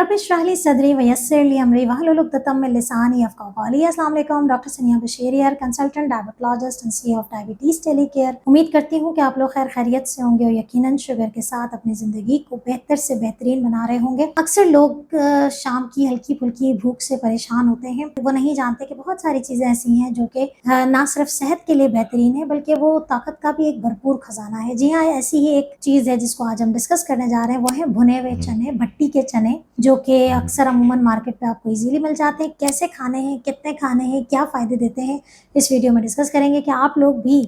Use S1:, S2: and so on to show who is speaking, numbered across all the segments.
S1: रब इश्रह ली सदरी वयस्सिर ली अमरी वहलुल उक़दतम मिन लिसानी यफ़क़हू क़ौली। अस्सलाम वालेकुम, डॉक्टर सनिया Bashir here, consultant diabetologist and CEO of diabetes टेलीकेयर। उम्मीद करती हूँ कि आप लोग खैर खैरियत से होंगे और यकीनन शुगर के साथ अपनी ज़िंदगी को बेहतर से बेहतरीन बना रहे होंगे। अक्सर लोग शाम की हल्की फुल्की भूख से परेशान होते हैं, वो नहीं जानते कि बहुत सारी चीज़ें ऐसी हैं जो कि ना सिर्फ सेहत के लिए बेहतरीन है बल्कि वो ताकत का भी एक भरपूर खजाना है। जी हाँ, ऐसी ही एक चीज़ है जिसको आज हम डिस्कस करने जा रहे हैं, वो है भुने हुए चने, भट्टी के चने, जो कि अक्सर अमूमन मार्केट पे आपको इजीली मिल जाते हैं। कैसे खाने हैं, कितने खाने हैं, क्या फ़ायदे देते हैं, इस वीडियो में डिस्कस करेंगे। क्या आप लोग भी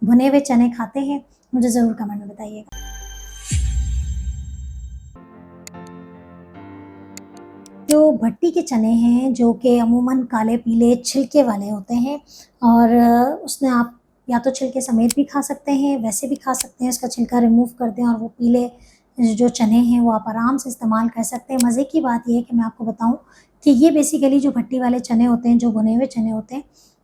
S1: भुने हुए चने खाते हैं? मुझे ज़रूर कमेंट में बताइएगा। जो भट्टी के चने हैं, जो कि अमूमन काले पीले छिलके वाले होते हैं और उसमें आप या तो छिलके समेत भी खा सकते हैं, वैसे भी खा सकते हैं, उसका छिलका रिमूव कर दें और वो पीले जो चने हैं वो आप आराम से इस्तेमाल कर सकते हैं। मज़े की बात ये है कि मैं आपको बताऊँ कि ये बेसिकली जो भट्टी वाले चने होते हैं, जो भुने हुए चने होते हैं,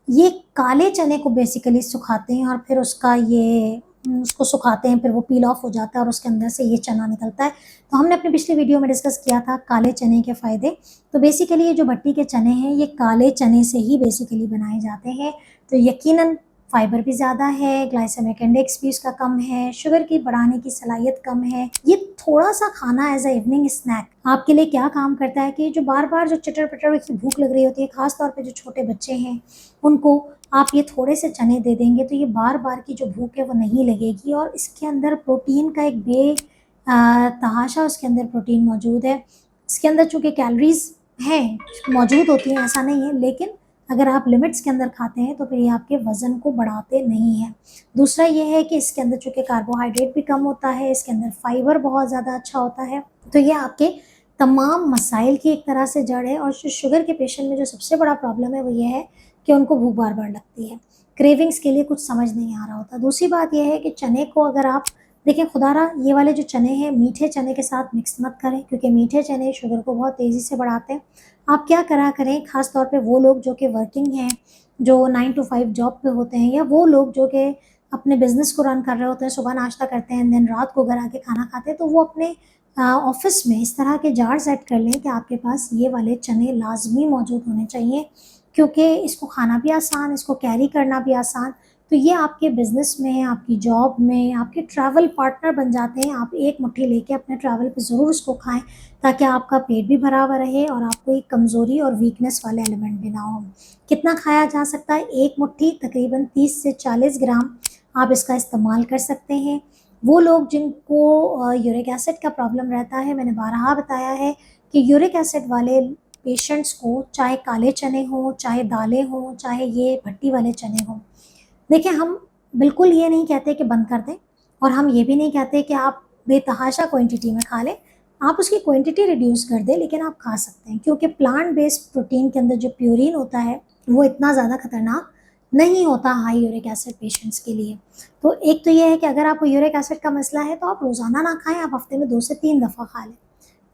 S1: ये काले चने को बेसिकली सुखाते हैं और फिर उसको सुखाते हैं, फिर वो पील ऑफ हो जाता है और उसके अंदर से ये चना निकलता है। तो हमने अपने पिछली वीडियो में डिस्कस किया था काले चने के फ़ायदे। तो बेसिकली ये जो भट्टी के चने हैं, ये काले चने से ही बेसिकली बनाए जाते हैं। तो यकीनन फाइबर भी ज़्यादा है, ग्लाइसेमिक इंडेक्स भी इसका कम है, शुगर की बढ़ाने की सलाहियत कम है। ये थोड़ा-सा खाना एज़ अ इवनिंग स्नैक आपके लिए क्या काम करता है कि जो बार-बार जो चटर-पटर की भूख लग रही होती है, ख़ास तौर पे जो छोटे बच्चे हैं, उनको आप ये थोड़े से चने दे देंगे तो ये बार-बार की जो भूख है वो नहीं लगेगी और इसके अंदर प्रोटीन का एक तहाशा उसके अंदर प्रोटीन मौजूद है। इसके अंदर चूँकि कैलोरीज़ हैं, मौजूद होती हैं, ऐसा नहीं है, लेकिन अगर आप लिमिट्स के अंदर खाते हैं तो फिर ये आपके वज़न को बढ़ाते नहीं हैं। दूसरा ये है कि इसके अंदर चूँकि कार्बोहाइड्रेट भी कम होता है, इसके अंदर फाइबर बहुत ज़्यादा अच्छा होता है, तो ये आपके तमाम मसाइल की एक तरह से जड़ है। और जो शुगर के पेशेंट में जो सबसे बड़ा प्रॉब्लम है वो ये है कि उनको भूख बार-बार लगती है। क्रेविंग्स के लिए कुछ समझ नहीं आ रहा होता। दूसरी बात ये है कि चने को अगर आप देखिए, खुदारा ये वाले जो चने हैं मीठे चने के साथ मिक्स मत करें, क्योंकि मीठे चने शुगर को बहुत तेज़ी से बढ़ाते हैं। आप क्या करा करें, ख़ास तौर पे वो लोग जो कि वर्किंग हैं, जो 9 टू 5 जॉब पे होते हैं, या वो लोग जो कि अपने बिज़नेस को रन कर रहे होते हैं, सुबह नाश्ता करते हैं, देन रात को घर आके खाना खाते हैं, तो वो अपने ऑफ़िस में इस तरह के जार सेट कर लें कि आपके पास ये वाले चने लाज़मी मौजूद होने चाहिए, क्योंकि इसको खाना भी आसान, इसको कैरी करना भी आसान। तो ये आपके बिज़नेस में, आपकी जॉब में, आपके ट्रैवल पार्टनर बन जाते हैं। आप एक मुट्ठी लेके अपने ट्रैवल पे ज़रूर इसको खाएँ, ताकि आपका पेट भी भरा हुआ रहे और आपको एक कमज़ोरी और वीकनेस वाले एलिमेंट भी ना हो। कितना खाया जा सकता है? एक मुट्ठी तकरीबन 30 से 40 ग्राम आप इसका इस्तेमाल कर सकते हैं। वो लोग जिनको यूरिक एसिड का प्रॉब्लम रहता है, मैंने बारहा बताया है कि यूरिक एसिड वाले पेशेंट्स को चाहे काले चने हों, चाहे दालें हों, चाहे ये भट्टी वाले चने हों, देखिए, हम बिल्कुल ये नहीं कहते कि बंद कर दें और हम ये भी नहीं कहते कि आप बेतहाशा क्वांटिटी में खा लें। आप उसकी क्वांटिटी रिड्यूस कर दें, लेकिन आप खा सकते हैं, क्योंकि प्लांट बेस्ड प्रोटीन के अंदर जो प्यूरिन होता है वो इतना ज़्यादा खतरनाक नहीं होता हाई यूरिक एसिड पेशेंट्स के लिए। तो एक तो ये है कि अगर आपको यूरिक एसिड का मसला है तो आप रोज़ाना ना खाएँ, आप हफ्ते में 2 से 3 दफ़ा खा लें।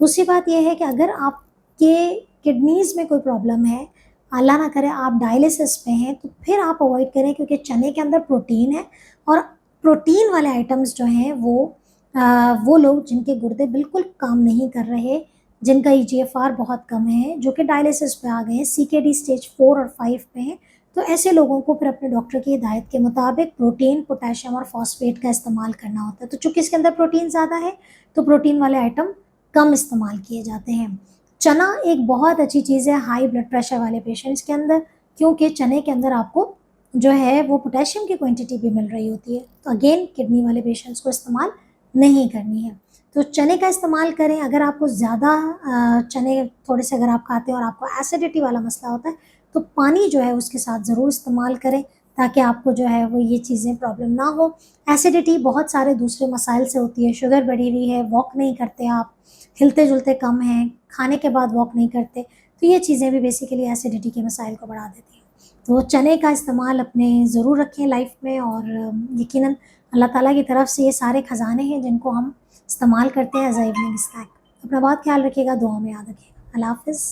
S1: दूसरी बात ये है कि अगर आपके किडनीज़ में कोई प्रॉब्लम है, अल्लाह ना करे आप डायलिसिस पे हैं, तो फिर आप अवॉइड करें, क्योंकि चने के अंदर प्रोटीन है और प्रोटीन वाले आइटम्स जो हैं वो लोग जिनके गुर्दे बिल्कुल काम नहीं कर रहे, जिनका ईजीएफआर बहुत कम है, जो कि डायलिसिस पे आ गए हैं, सीकेडी स्टेज 4 और 5 पे हैं, तो ऐसे लोगों को फिर अपने डॉक्टर की हिदायत के मुताबिक प्रोटीन, पोटेशियम और फॉस्फेट का इस्तेमाल करना होता है। तो चूँकि इसके अंदर प्रोटीन ज़्यादा है, तो प्रोटीन वाले आइटम कम इस्तेमाल किए जाते हैं। चना एक बहुत अच्छी चीज़ है हाई ब्लड प्रेशर वाले पेशेंट्स के अंदर, क्योंकि चने के अंदर आपको जो है वो पोटेशियम की क्वांटिटी भी मिल रही होती है। तो अगेन किडनी वाले पेशेंट्स को इस्तेमाल नहीं करनी है। तो चने का इस्तेमाल करें। अगर आपको ज़्यादा चने थोड़े से अगर आप खाते हैं और आपको एसिडिटी वाला मसला होता है, तो पानी जो है उसके साथ ज़रूर इस्तेमाल करें, ताकि आपको जो है वो ये चीज़ें प्रॉब्लम ना हो। एसिडिटी बहुत सारे दूसरे मसाइल से होती है, शुगर बढ़ी हुई है, वॉक नहीं करते आप, हिलते-जुलते कम हैं, खाने के बाद वॉक नहीं करते, तो ये चीज़ें भी बेसिकली एसिडिटी के मसाइल को बढ़ा देती हैं। तो चने का इस्तेमाल अपने ज़रूर रखें लाइफ में और यकीनन अल्लाह ताला की तरफ से ये सारे खजाने हैं जिनको हम इस्तेमाल करते हैं एज़ अ इवनिंग स्नैक। अपना बहुत ख्याल रखिएगा, दुआ में याद रखिएगा। अल्लाह हाफ़िज़।